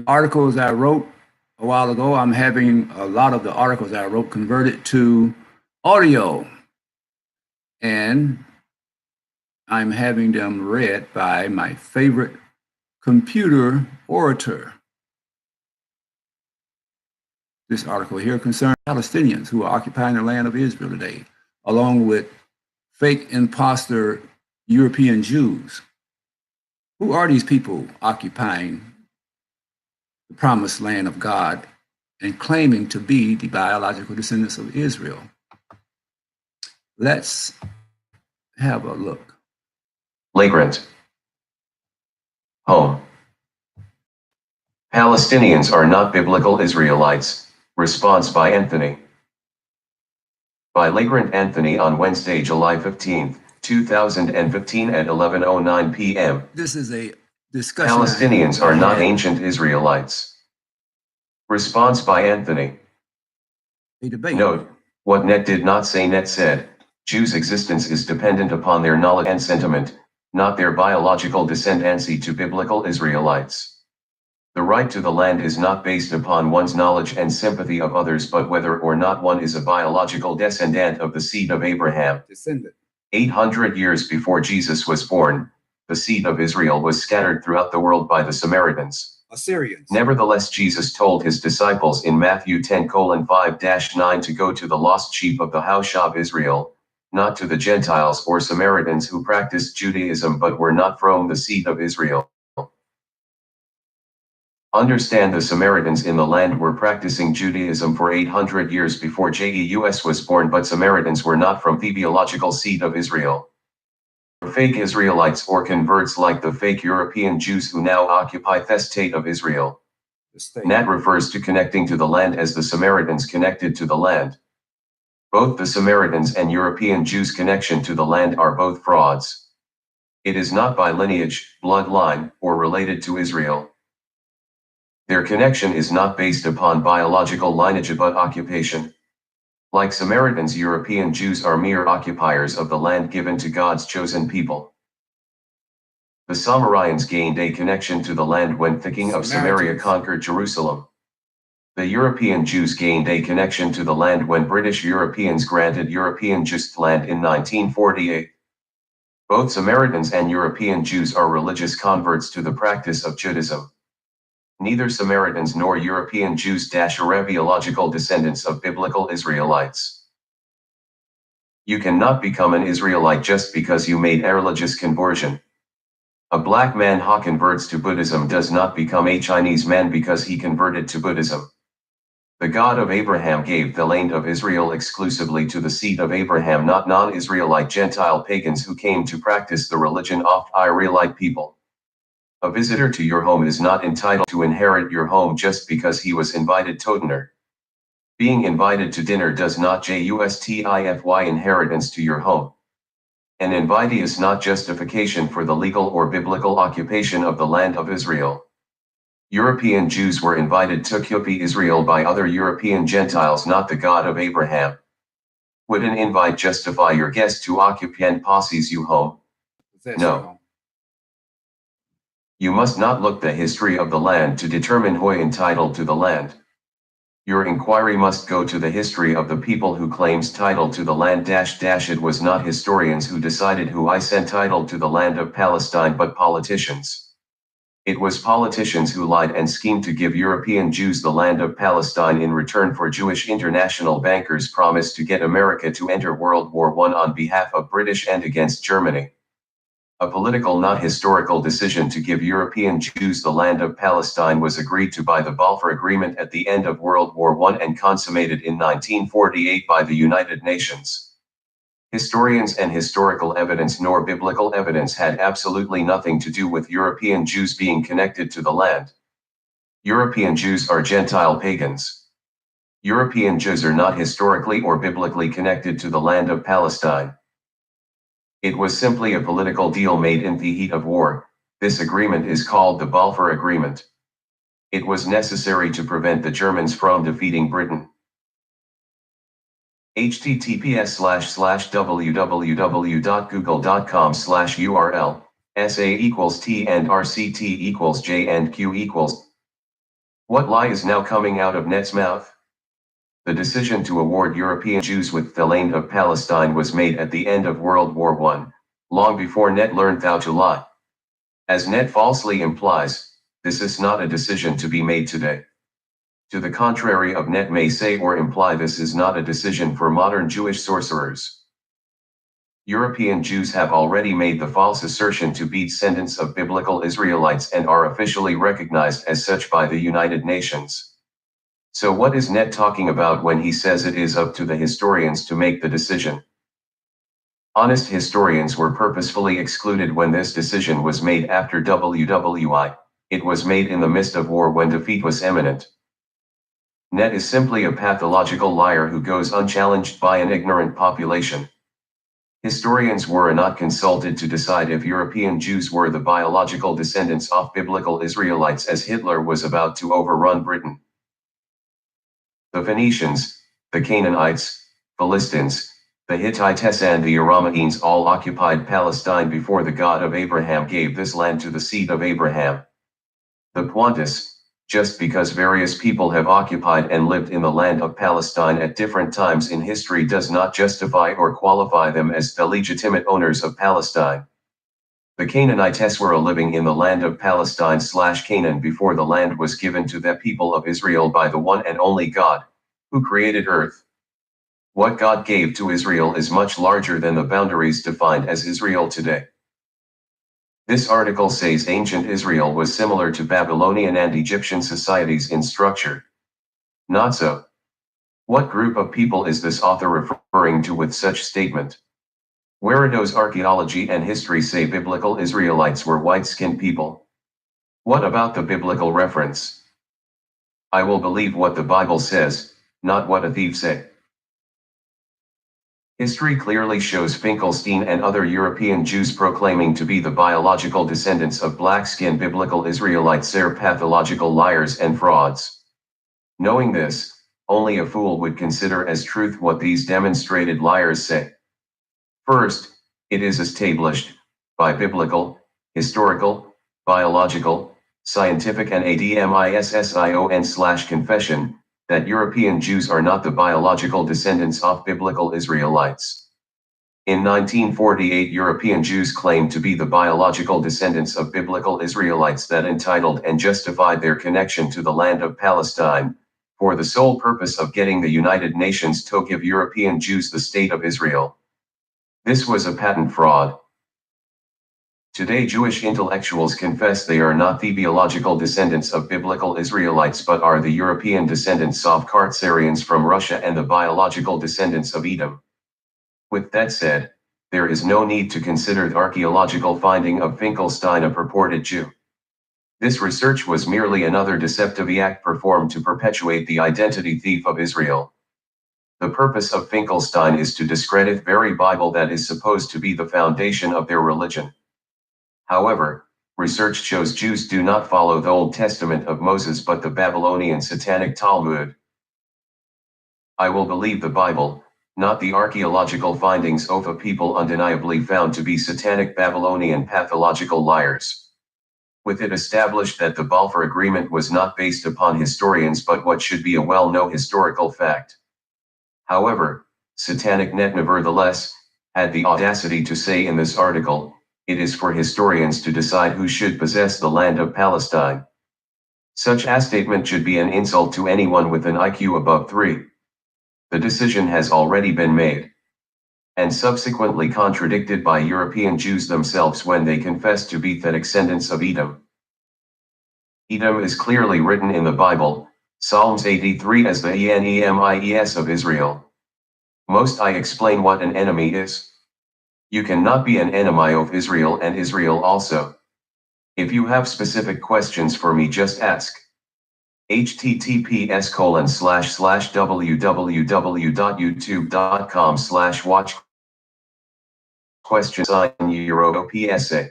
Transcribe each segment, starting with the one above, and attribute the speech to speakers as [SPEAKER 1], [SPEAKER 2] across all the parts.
[SPEAKER 1] articles I wrote a while ago. I'm having a lot of the articles I wrote converted to audio, and I'm having them read by my favorite computer orator. This article here concerns Palestinians who are occupying the land of Israel today, along with fake imposter European Jews. Who are these people occupying the promised land of God and claiming to be the biological descendants of Israel? Let's have a look.
[SPEAKER 2] Flagrant. Home. Palestinians are not biblical Israelites. Response by Anthony. By Flagrant Anthony on Wednesday, July 15, 2015 at 11:09 p.m.
[SPEAKER 1] This is a discussion.
[SPEAKER 2] Palestinians are not ancient Israelites. Response by Anthony.
[SPEAKER 1] A debate.
[SPEAKER 2] Note, what Net did not say. Net said, Jews' existence is dependent upon their knowledge and sentiment, not their biological descendancy to biblical Israelites. The right to the land is not based upon one's knowledge and sympathy of others, but whether or not one is a biological descendant of the seed of Abraham. 800 years before Jesus was born, the seed of Israel was scattered throughout the world by the Samaritans.
[SPEAKER 1] Assyrians.
[SPEAKER 2] Nevertheless, Jesus told his disciples in Matthew 10:5-9 to go to the lost sheep of the house of Israel, not to the Gentiles or Samaritans who practiced Judaism but were not from the seed of Israel. Understand, the Samaritans in the land were practicing Judaism for 800 years before Jesus was born, but Samaritans were not from the biological seed of Israel. Fake Israelites or converts like the fake European Jews who now occupy the state of Israel. Nat refers to connecting to the land as the Samaritans connected to the land. Both the Samaritans and European Jews' connection to the land are both frauds. It is not by lineage, bloodline, or related to Israel. Their connection is not based upon biological lineage but occupation. Like Samaritans, European Jews are mere occupiers of the land given to God's chosen people. The Samaritans gained a connection to the land when the king of Samaria conquered Jerusalem. The European Jews gained a connection to the land when British Europeans granted European Jews land in 1948. Both Samaritans and European Jews are religious converts to the practice of Judaism. Neither Samaritans nor European Jews are biological descendants of biblical Israelites. You cannot become an Israelite just because you made a religious conversion. A black man who converts to Buddhism does not become a Chinese man because he converted to Buddhism. The God of Abraham gave the land of Israel exclusively to the seed of Abraham, not non-Israelite Gentile pagans who came to practice the religion of Israelite people. A visitor to your home is not entitled to inherit your home just because he was invited to dinner. Being invited to dinner does not justify inheritance to your home. An invitee is not justification for the legal or biblical occupation of the land of Israel. European Jews were invited to occupy Israel by other European Gentiles, not the God of Abraham. Would an invite justify your guest to occupy and possess your home? No. You must not look the history of the land to determine who is entitled to the land. Your inquiry must go to the history of the people who claims title to the land. It was not historians who decided who is entitled to the land of Palestine but politicians. It was politicians who lied and schemed to give European Jews the land of Palestine in return for Jewish international bankers' promise to get America to enter World War I on behalf of British and against Germany. A political, not historical decision to give European Jews the land of Palestine was agreed to by the Balfour Agreement at the end of World War I and consummated in 1948 by the United Nations. Historians and historical evidence nor biblical evidence had absolutely nothing to do with European Jews being connected to the land. European Jews are Gentile pagans. European Jews are not historically or biblically connected to the land of Palestine. It was simply a political deal made in the heat of war. This agreement is called the Balfour Agreement. It was necessary to prevent the Germans from defeating Britain. https://www.google.com/url SA =T and RCT =J and Q =. What lie is now coming out of Net's mouth? The decision to award European Jews with the land of Palestine was made at the end of World War I, long before Net learned how to lie. As Net falsely implies, this is not a decision to be made today. To the contrary of Net may say or imply, this is not a decision for modern Jewish sorcerers. European Jews have already made the false assertion to be descendants of biblical Israelites and are officially recognized as such by the United Nations. So what is Net talking about when he says it is up to the historians to make the decision? Honest historians were purposefully excluded when this decision was made after WWI. It was made in the midst of war when defeat was imminent. Net is simply a pathological liar who goes unchallenged by an ignorant population. Historians were not consulted to decide if European Jews were the biological descendants of biblical Israelites as Hitler was about to overrun Britain. The Phoenicians, the Canaanites, Philistines, the Hittites and the Aramaeans all occupied Palestine before the God of Abraham gave this land to the seed of Abraham. The Pontus, just because various people have occupied and lived in the land of Palestine at different times in history does not justify or qualify them as the legitimate owners of Palestine. The Canaanites were living in the land of Palestine/Canaan before the land was given to the people of Israel by the one and only God, who created earth. What God gave to Israel is much larger than the boundaries defined as Israel today. This article says ancient Israel was similar to Babylonian and Egyptian societies in structure. Not so. What group of people is this author referring to with such statement? Where does archaeology and history say biblical Israelites were white-skinned people? What about the biblical reference? I will believe what the Bible says, not what a thief say. History clearly shows Finkelstein and other European Jews proclaiming to be the biological descendants of black-skinned biblical Israelites are pathological liars and frauds. Knowing this, only a fool would consider as truth what these demonstrated liars say. First, it is established, by biblical, historical, biological, scientific and admission/confession, that European Jews are not the biological descendants of biblical Israelites. In 1948, European Jews claimed to be the biological descendants of biblical Israelites that entitled and justified their connection to the land of Palestine, for the sole purpose of getting the United Nations to give European Jews the state of Israel. This was a patent fraud. Today Jewish intellectuals confess they are not the biological descendants of biblical Israelites but are the European descendants of Khazarians from Russia and the biological descendants of Edom. With that said, there is no need to consider the archaeological finding of Finkelstein a purported Jew. This research was merely another deceptive act performed to perpetuate the identity thief of Israel. The purpose of Finkelstein is to discredit the very Bible that is supposed to be the foundation of their religion. However, research shows Jews do not follow the Old Testament of Moses but the Babylonian Satanic Talmud. I will believe the Bible, not the archaeological findings of a people undeniably found to be satanic Babylonian pathological liars. With it established that the Balfour Agreement was not based upon historians but what should be a well-known historical fact. However, Satanic Net nevertheless had the audacity to say in this article, it is for historians to decide who should possess the land of Palestine. Such a statement should be an insult to anyone with an IQ above 3. The decision has already been made, and subsequently contradicted by European Jews themselves when they confess to be the descendants of Edom. Edom is clearly written in the Bible, Psalms 83 as the enemies of Israel. Most I explain what an enemy is. You cannot be an enemy of Israel and Israel also. If you have specific questions for me just ask. https://www.youtube.com/watch question sign Euro PSA.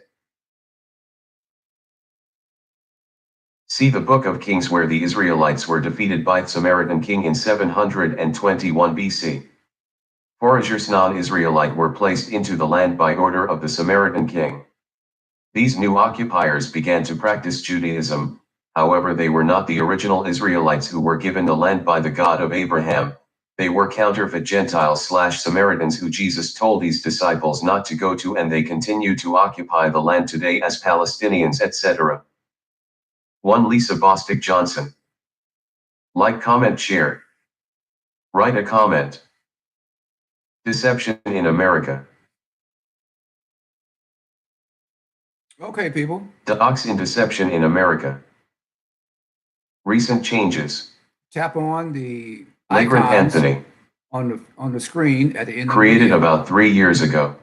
[SPEAKER 2] See the Book of Kings where the Israelites were defeated by the Samaritan king in 721 BC. Foragers non-Israelite were placed into the land by order of the Samaritan king. These new occupiers began to practice Judaism, However, they were not the original Israelites who were given the land by the God of Abraham. They were counterfeit Gentiles/Samaritans who Jesus told his disciples not to go to, and they continue to occupy the land today as Palestinians, etc. 1 Lisa Bostic Johnson. Like, comment, share. Write a comment. Deception in America.
[SPEAKER 1] Okay, people.
[SPEAKER 2] Docs in deception in America. Recent changes.
[SPEAKER 1] Tap on the
[SPEAKER 2] Legrand
[SPEAKER 1] icons
[SPEAKER 2] Anthony.
[SPEAKER 1] on the screen at the end
[SPEAKER 2] Created
[SPEAKER 1] of the video.
[SPEAKER 2] about 3 years ago.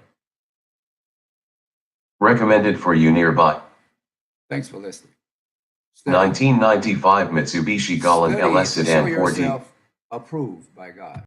[SPEAKER 2] Recommended for you nearby.
[SPEAKER 1] Thanks for listening. Study.
[SPEAKER 2] 1995 Mitsubishi Galant
[SPEAKER 1] Study
[SPEAKER 2] LS
[SPEAKER 1] to show
[SPEAKER 2] Sedan 4D.
[SPEAKER 1] yourself approved by God.